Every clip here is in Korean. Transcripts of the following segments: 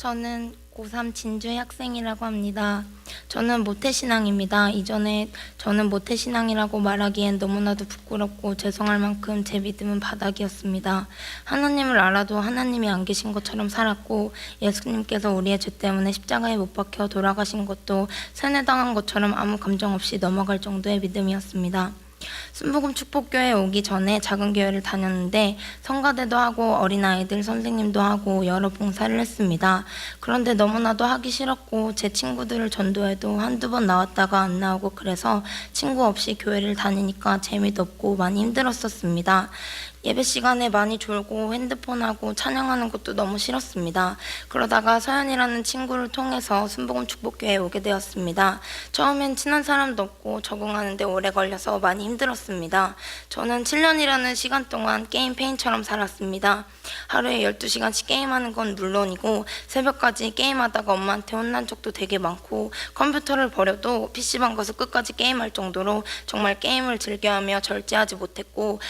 저는 고3 진주의 학생이라고 합니다. 저는 모태신앙입니다. 이전에 저는 모태신앙이라고 말하기엔 너무나도 부끄럽고 죄송할 만큼 제 믿음은 바닥이었습니다. 하나님을 알아도 하나님이 안 계신 것처럼 살았고, 예수님께서 우리의 죄 때문에 십자가에 못 박혀 돌아가신 것도 세뇌당한 것처럼 아무 감정 없이 넘어갈 정도의 믿음이었습니다. 순복음 축복교회에 오기 전에 작은 교회를 다녔는데 성가대도 하고 어린아이들 선생님도 하고 여러 봉사를 했습니다. 그런데 너무나도 하기 싫었고 제 친구들을 전도해도 한두 번 나왔다가 안 나오고, 그래서 친구 없이 교회를 다니니까 재미도 없고 많이 힘들었었습니다. 예배 시간에 많이 졸고 핸드폰하고 찬양하는 것도 너무 싫었습니다. 그러다가 서연이라는 친구를 통해서 순복음 축복교회에 오게 되었습니다. 처음엔 친한 사람도 없고 적응하는데 오래 걸려서 많이 힘들었습니다. 저는 7년이라는 시간 동안 게임 페인처럼 살았습니다. 하루에 12시간씩 게임하는 건 물론이고 새벽까지 게임하다가 엄마한테 혼난 적도 되게 많고, 컴퓨터를 버려도 PC방 가서 끝까지 게임할 정도로 정말 게임을 즐겨하며 절제하지 못했고,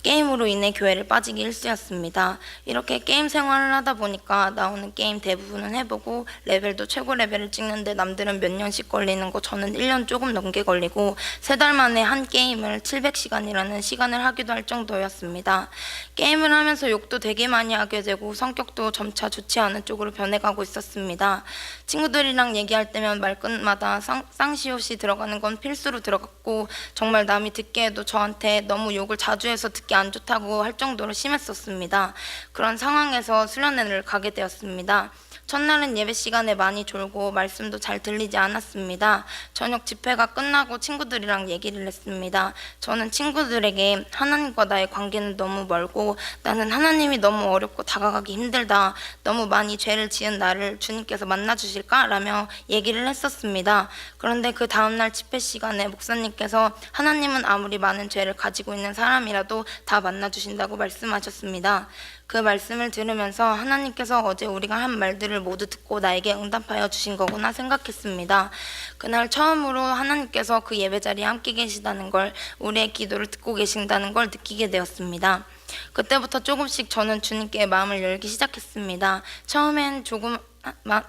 게임으로 인해 교회를 빠지기 일쑤였습니다. 이렇게 게임 생활을 하다 보니까 나오는 게임 대부분은 해보고, 레벨도 최고 레벨을 찍는데 남들은 몇 년씩 걸리는 거 저는 1년 조금 넘게 걸리고, 3달 만에 한 게임을 700시간이라는 시간을 하기도 할 정도였습니다. 게임을 하면서 욕도 되게 많이 하게 되고 성격도 점차 좋지 않은 쪽으로 변해가고 있었습니다. 친구들이랑 얘기할 때면 말끝마다 쌍시옷이 들어가는 건 필수로 들어갔고, 정말 남이 듣게 해도 저한테 너무 욕을 자주 해서 듣기 안 좋다고 할 정도로 심했었습니다. 그런 상황에서 수련회를 가게 되었습니다. 첫날은 예배 시간에 많이 졸고 말씀도 잘 들리지 않았습니다. 저녁 집회가 끝나고 친구들이랑 얘기를 했습니다. 저는 친구들에게 하나님과 나의 관계는 너무 멀고 나는 하나님이 너무 어렵고 다가가기 힘들다, 너무 많이 죄를 지은 나를 주님께서 만나주실까? 라며 얘기를 했었습니다. 그런데 그 다음날 집회 시간에 목사님께서 하나님은 아무리 많은 죄를 가지고 있는 사람이라도 다 만나주신다고 말씀하셨습니다. 그 말씀을 들으면서 하나님께서 어제 우리가 한 말들을 모두 듣고 나에게 응답하여 주신 거구나 생각했습니다. 그날 처음으로 하나님께서 그 예배 자리에 함께 계시다는 걸, 우리의 기도를 듣고 계신다는 걸 느끼게 되었습니다. 그때부터 조금씩 저는 주님께 마음을 열기 시작했습니다. 처음엔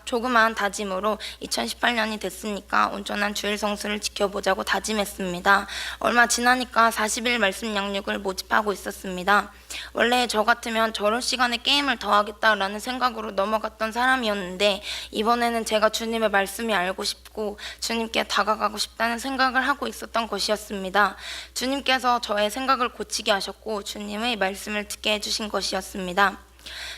조그마한 다짐으로 2018년이 됐으니까 온전한 주일 성수를 지켜보자고 다짐했습니다. 얼마 지나니까 40일 말씀 양육을 모집하고 있었습니다. 원래 저 같으면 저런 시간에 게임을 더 하겠다라는 생각으로 넘어갔던 사람이었는데, 이번에는 제가 주님의 말씀이 알고 싶고 주님께 다가가고 싶다는 생각을 하고 있었던 것이었습니다. 주님께서 저의 생각을 고치게 하셨고 주님의 말씀을 듣게 해주신 것이었습니다.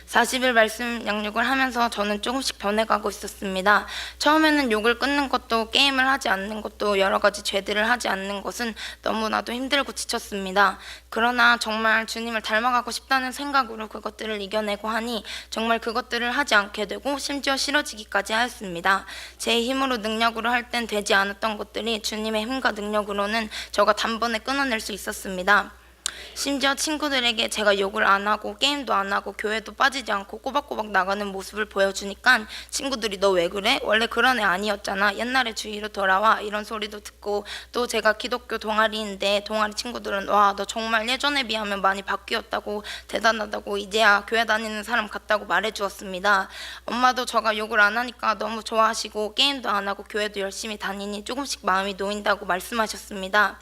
40일 말씀 양육을 하면서 저는 조금씩 변해가고 있었습니다. 처음에는 욕을 끊는 것도, 게임을 하지 않는 것도, 여러 가지 죄들을 하지 않는 것은 너무나도 힘들고 지쳤습니다. 그러나 정말 주님을 닮아가고 싶다는 생각으로 그것들을 이겨내고 하니 정말 그것들을 하지 않게 되고 심지어 싫어지기까지 하였습니다. 제 힘으로 능력으로 할 땐 되지 않았던 것들이 주님의 힘과 능력으로는 저가 단번에 끊어낼 수 있었습니다. 심지어 친구들에게 제가 욕을 안 하고 게임도 안 하고 교회도 빠지지 않고 꼬박꼬박 나가는 모습을 보여주니까 친구들이 너 왜 그래? 원래 그런 애 아니었잖아. 옛날에 주위로 돌아와. 이런 소리도 듣고, 또 제가 기독교 동아리인데 동아리 친구들은 와, 너 정말 예전에 비하면 많이 바뀌었다고, 대단하다고, 이제야 교회 다니는 사람 같다고 말해주었습니다. 엄마도 저가 욕을 안 하니까 너무 좋아하시고 게임도 안 하고 교회도 열심히 다니니 조금씩 마음이 놓인다고 말씀하셨습니다.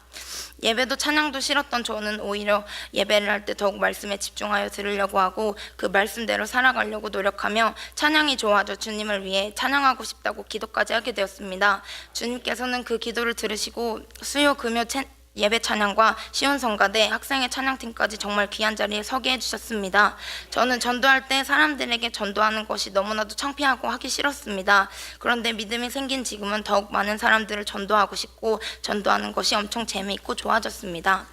예배도 찬양도 싫었던 저는 오히려 예배를 할 때 더욱 말씀에 집중하여 들으려고 하고 그 말씀대로 살아가려고 노력하며 찬양이 좋아져 주님을 위해 찬양하고 싶다고 기도까지 하게 되었습니다. 주님께서는 그 기도를 들으시고 수요 금요 예배 찬양과 시온 성가대, 학생의 찬양팀까지 정말 귀한 자리에 서게 해주셨습니다. 저는 전도할 때 사람들에게 전도하는 것이 너무나도 창피하고 하기 싫었습니다. 그런데 믿음이 생긴 지금은 더욱 많은 사람들을 전도하고 싶고 전도하는 것이 엄청 재미있고 좋아졌습니다.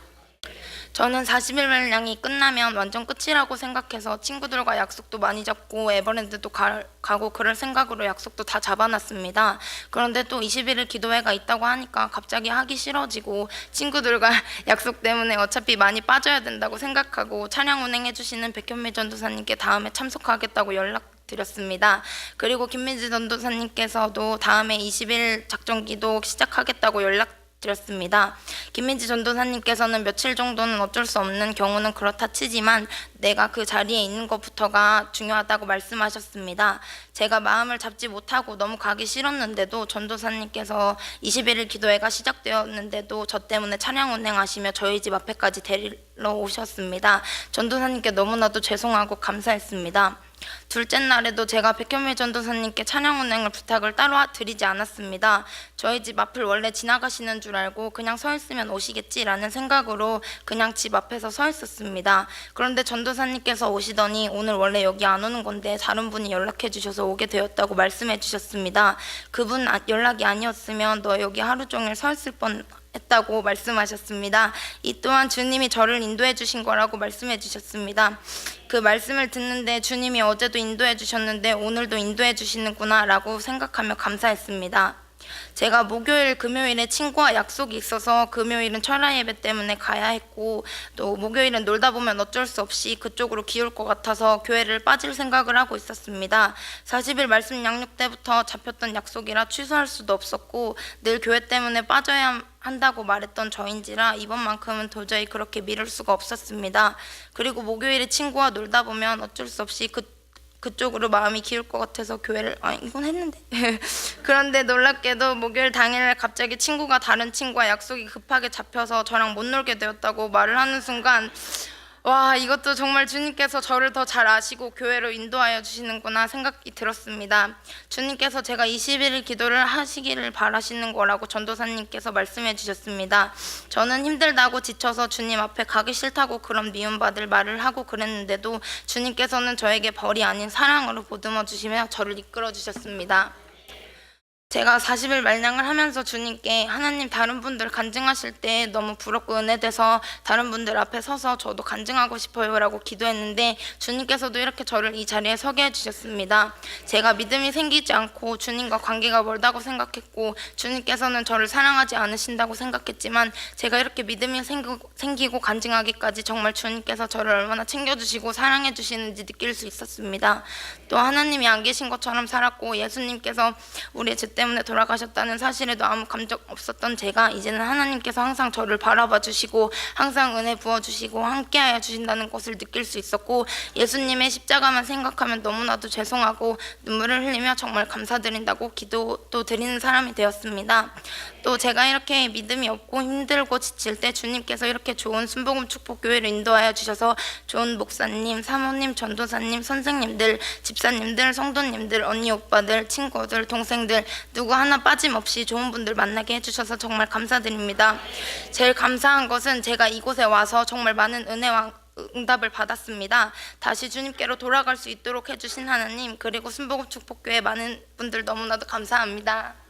저는 40일 말량이 끝나면 완전 끝이라고 생각해서 친구들과 약속도 많이 잡고 에버랜드도 가고 그럴 생각으로 약속도 다 잡아놨습니다. 그런데 또 21일 기도회가 있다고 하니까 갑자기 하기 싫어지고, 친구들과 약속 때문에 어차피 많이 빠져야 된다고 생각하고 찬양 운행해주시는 백현미 전도사님께 다음에 참석하겠다고 드렸습니다. 그리고 김민지 전도사님께서도 다음에 20일 작전기도 시작하겠다고 부탁드렸습니다. 김민지 전도사님께서는 며칠 정도는 어쩔 수 없는 경우는 그렇다 치지만 내가 그 자리에 있는 것부터가 중요하다고 말씀하셨습니다. 제가 마음을 잡지 못하고 너무 가기 싫었는데도 전도사님께서 21일 기도회가 시작되었는데도 저 때문에 차량 운행하시며 저희 집 앞에까지 데리러 오셨습니다. 전도사님께 너무나도 죄송하고 감사했습니다. 둘째 날에도 제가 백현미 전도사님께 찬양 운행을 부탁을 따로 드리지 않았습니다. 저희 집 앞을 원래 지나가시는 줄 알고 그냥 서 있으면 오시겠지라는 생각으로 그냥 집 앞에서 서 있었습니다. 그런데 전도사님께서 오시더니 오늘 원래 여기 안 오는 건데 다른 분이 연락해 주셔서 오게 되었다고 말씀해 주셨습니다. 그분 연락이 아니었으면 너 여기 하루 종일 서 있을 뻔 했다고 말씀하셨습니다. 이 또한 주님이 저를 인도해 주신 거라고 말씀해 주셨습니다. 그 말씀을 듣는데 주님이 어제도 인도해 주셨는데 오늘도 인도해 주시는구나 라고 생각하며 감사했습니다. 제가 목요일, 금요일에 친구와 약속이 있어서 금요일은 철야 예배 때문에 가야 했고 또 목요일은 놀다 보면 어쩔 수 없이 그쪽으로 기울 것 같아서 교회를 빠질 생각을 하고 있었습니다. 40일 말씀 양육 때부터 잡혔던 약속이라 취소할 수도 없었고 늘 교회 때문에 빠져야 한다고 말했던 저인지라 이번만큼은 도저히 그렇게 미룰 수가 없었습니다. 그리고 목요일에 친구와 놀다 보면 어쩔 수 없이 그쪽으로 마음이 기울 것 같아서 교회를 이건 했는데 그런데 놀랍게도 목요일 당일날 갑자기 친구가 다른 친구와 약속이 급하게 잡혀서 저랑 못 놀게 되었다고 말을 하는 순간 와, 이것도 정말 주님께서 저를 더 잘 아시고 교회로 인도하여 주시는구나 생각이 들었습니다. 주님께서 제가 21일 기도를 하시기를 바라시는 거라고 전도사님께서 말씀해 주셨습니다. 저는 힘들다고 지쳐서 주님 앞에 가기 싫다고 그런 미움받을 말을 하고 그랬는데도 주님께서는 저에게 벌이 아닌 사랑으로 보듬어 주시며 저를 이끌어 주셨습니다. 제가 40일 말량을 하면서 주님께 하나님 다른 분들 간증하실 때 너무 부럽고 은혜돼서 다른 분들 앞에 서서 저도 간증하고 싶어요 라고 기도했는데 주님께서도 이렇게 저를 이 자리에 서게 해주셨습니다. 제가 믿음이 생기지 않고 주님과 관계가 멀다고 생각했고 주님께서는 저를 사랑하지 않으신다고 생각했지만 제가 이렇게 믿음이 생기고 간증하기까지 정말 주님께서 저를 얼마나 챙겨주시고 사랑해 주시는지 느낄 수 있었습니다. 또 하나님이 안 계신 것처럼 살았고 예수님께서 우리의 죄 때문에 돌아가셨다는 사실에도 아무 감정 없었던 제가 이제는 하나님께서 항상 저를 바라봐 주시고 항상 은혜 부어주시고 함께하여 주신다는 것을 느낄 수 있었고 예수님의 십자가만 생각하면 너무나도 죄송하고 눈물을 흘리며 정말 감사드린다고 기도도 드리는 사람이 되었습니다. 또 제가 이렇게 믿음이 없고 힘들고 지칠 때 주님께서 이렇게 좋은 순복음 축복교회를 인도하여 주셔서 좋은 목사님, 사모님, 전도사님, 선생님들, 집사님들, 성도님들, 언니 오빠들, 친구들, 동생들 누구 하나 빠짐없이 좋은 분들 만나게 해주셔서 정말 감사드립니다. 제일 감사한 것은 제가 이곳에 와서 정말 많은 은혜와 응답을 받았습니다. 다시 주님께로 돌아갈 수 있도록 해주신 하나님 그리고 순복음 축복교회 많은 분들 너무나도 감사합니다.